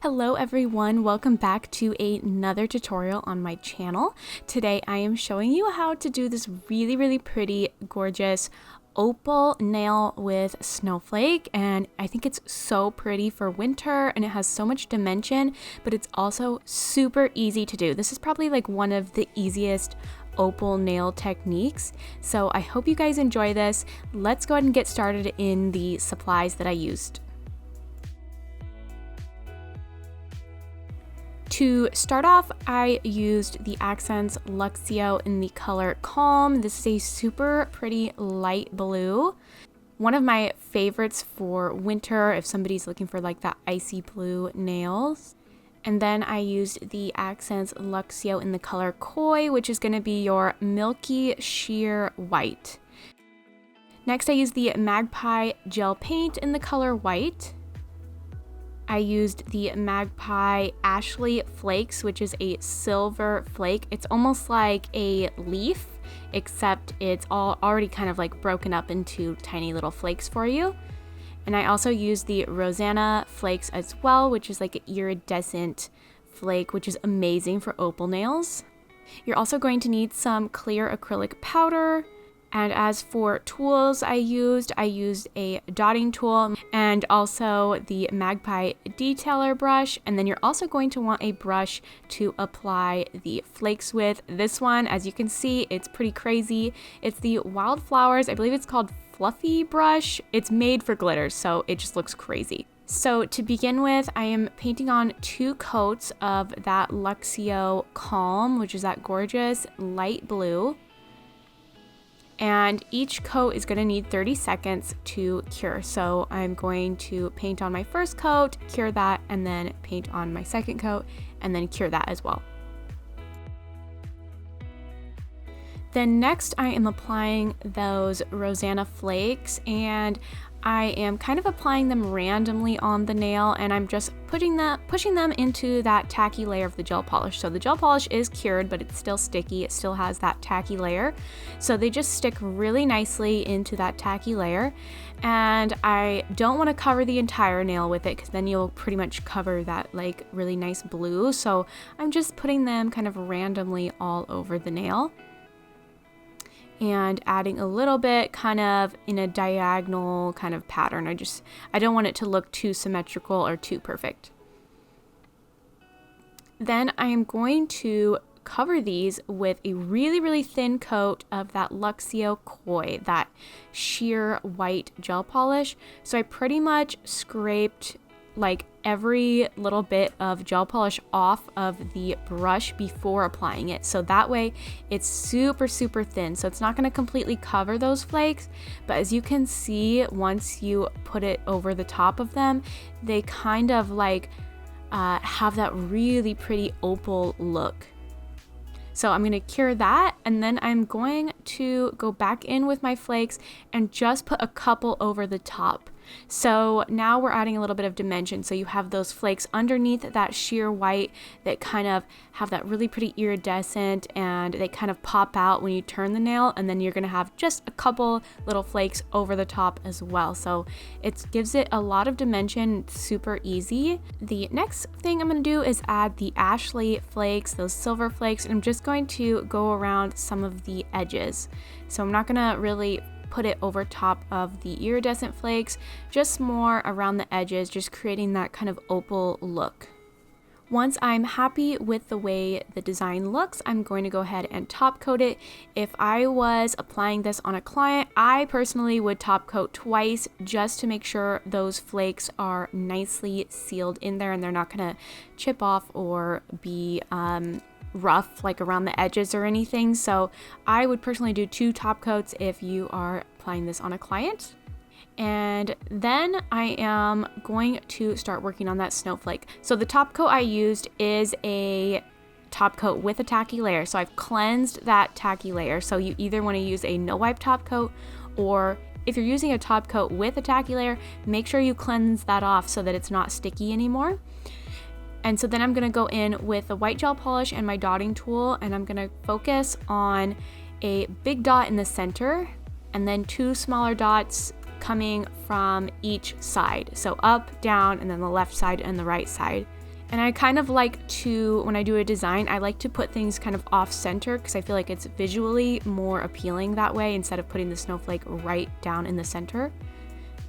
Hello everyone, welcome back to another tutorial on my channel. Today I am showing you how to do this really pretty, gorgeous opal nail with snowflake, and I think it's so pretty for winter and it has so much dimension, but it's also super easy to do. This is probably like one of the easiest opal nail techniques, so I hope you guys enjoy this. Let's go ahead and get started in the supplies that I used. To start off, I used the Accents Luxio in the color Calm. This is a super pretty light blue. One of my favorites for winter if somebody's looking for like that icy blue nails. And then I used the Accents Luxio in the color Koi, which is going to be your milky sheer white. Next, I used the Magpie Gel Paint in the color White. I used the Magpie Ashley Flakes, which is a silver flake. It's almost like a leaf, except it's all already kind of like broken up into tiny little flakes for you. And I also used the Rosanna Flakes as well, which is like an iridescent flake, which is amazing for opal nails. You're also going to need some clear acrylic powder. And as for tools I used a dotting tool and also the Magpie detailer brush. And then you're also going to want a brush to apply the flakes with. This one, as you can see, it's pretty crazy. It's the Wildflowers, I believe it's called Fluffy brush. It's made for glitters, so it just looks crazy. So to begin with, I am painting on 2 coats of that Luxio Calm, which is that gorgeous light blue. And each coat is going to need 30 seconds to cure. So I'm going to paint on my first coat, cure that, and then paint on my second coat, and then cure that as well. Then next I am applying those Rosanna flakes, and I am kind of applying them randomly on the nail, and I'm just pushing them into that tacky layer of the gel polish. So the gel polish is cured, but it's still sticky. It still has that tacky layer. So they just stick really nicely into that tacky layer. And I don't want to cover the entire nail with it because then you'll pretty much cover that like really nice blue. So I'm just putting them kind of randomly all over the nail. And adding a little bit kind of in a diagonal kind of pattern. I don't want it to look too symmetrical or too perfect. Then I am going to cover these with a really thin coat of that Luxio Koi, that sheer white gel polish. So I pretty much scraped like every little bit of gel polish off of the brush before applying it, so that way it's super thin, so it's not going to completely cover those flakes, but as you can see, once you put it over the top of them, they kind of like have that really pretty opal look. So I'm going to cure that, and then I'm going to go back in with my flakes and just put a couple over the top. So now we're adding a little bit of dimension. So you have those flakes underneath that sheer white that kind of have that really pretty iridescent, and they kind of pop out when you turn the nail, and then you're going to have just a couple little flakes over the top as well. So it gives it a lot of dimension. It's super easy. The next thing I'm going to do is add the Ashley flakes, those silver flakes, and I'm just going to go around some of the edges. So I'm not going to really put it over top of the iridescent flakes, just more around the edges, just creating that kind of opal look. Once I'm happy with the way the design looks, I'm going to go ahead and top coat it. If I was applying this on a client, I personally would top coat twice just to make sure those flakes are nicely sealed in there and they're not going to chip off or be rough like around the edges or anything. So I would personally do 2 top coats if you are applying this on a client. And then I am going to start working on that snowflake. So the top coat I used is a top coat with a tacky layer. So I've cleansed that tacky layer. So you either want to use a no wipe top coat, or if you're using a top coat with a tacky layer, make sure you cleanse that off so that it's not sticky anymore. And so then I'm going to go in with the white gel polish and my dotting tool, and I'm going to focus on a big dot in the center and then 2 smaller dots coming from each side. So up, down, and then the left side and the right side. And I kind of like to, when I do a design, I like to put things kind of off center because I feel like it's visually more appealing that way instead of putting the snowflake right down in the center.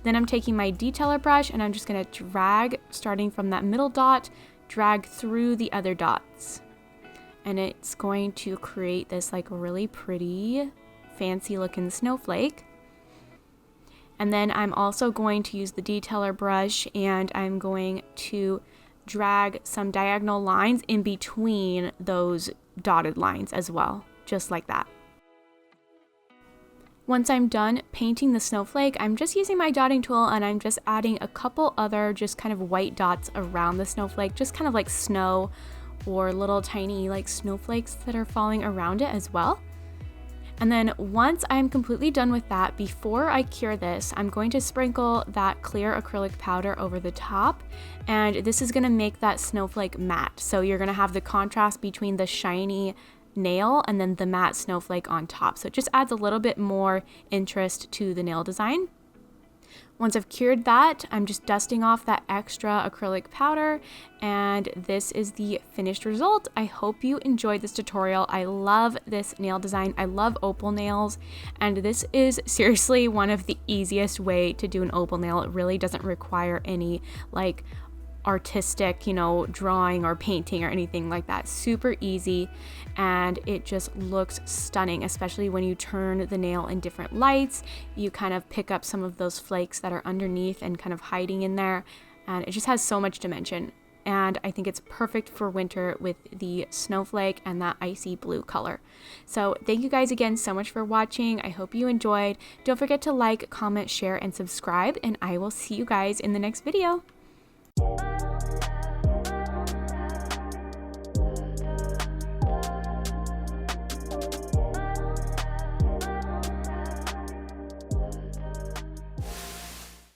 Then I'm taking my detailer brush and I'm just gonna drag, starting from that middle dot, drag through the other dots. And it's going to create this like really pretty, fancy looking snowflake. And then I'm also going to use the detailer brush and I'm going to drag some diagonal lines in between those dotted lines as well, just like that. Once I'm done painting the snowflake, I'm just using my dotting tool and I'm just adding a couple other just kind of white dots around the snowflake, just kind of like snow or little tiny like snowflakes that are falling around it as well. And then once I'm completely done with that, before I cure this, I'm going to sprinkle that clear acrylic powder over the top. And this is gonna make that snowflake matte. So you're gonna have the contrast between the shiny nail and then the matte snowflake on top. So it just adds a little bit more interest to the nail design. Once I've cured that, I'm just dusting off that extra acrylic powder, and this is the finished result. I hope you enjoyed this tutorial. I love this nail design. I love opal nails, and this is seriously one of the easiest way to do an opal nail. It really doesn't require any like artistic, you know, drawing or painting or anything like that. Super easy, and it just looks stunning, especially when you turn the nail in different lights. You kind of pick up some of those flakes that are underneath and kind of hiding in there, and it just has so much dimension. And I think it's perfect for winter with the snowflake and that icy blue color. So thank you guys again so much for watching. I hope you enjoyed. Don't forget to like, comment, share, and subscribe, and I will see you guys in the next video.